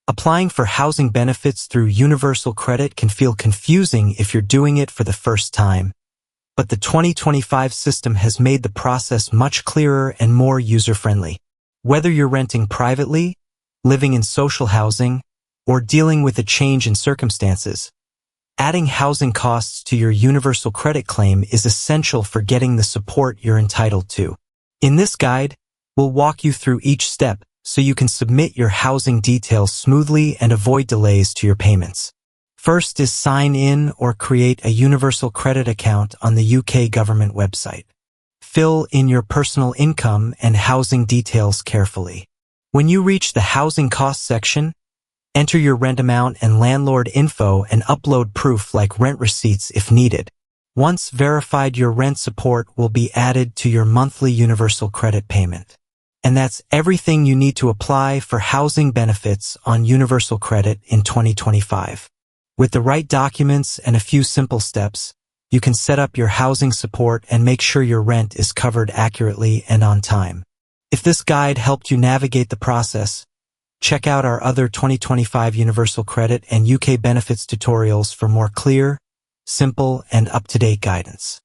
Applying for housing benefits through universal credit can feel confusing if you're doing it for the first time, but the 2025 system has made the process much clearer and more user-friendly. Whether you're renting privately, living in social housing, or dealing with a change in circumstances, adding housing costs to your universal credit claim is essential for getting the support you're entitled to. In this guide, we'll walk you through each step so you can submit your housing details smoothly and avoid delays to your payments. First is sign in or create a universal credit account on the UK government website. Fill in your personal income and housing details carefully. When you reach the housing cost section, enter your rent amount and landlord info and upload proof like rent receipts if needed. Once verified, your rent support will be added to your monthly universal credit payment. And that's everything you need to apply for housing benefits on universal credit in 2025. With the right documents and a few simple steps, you can set up your housing support and make sure your rent is covered accurately and on time. If this guide helped you navigate the process, check out our other 2025 Universal Credit and UK benefits tutorials for more clear, simple, and up-to-date guidance.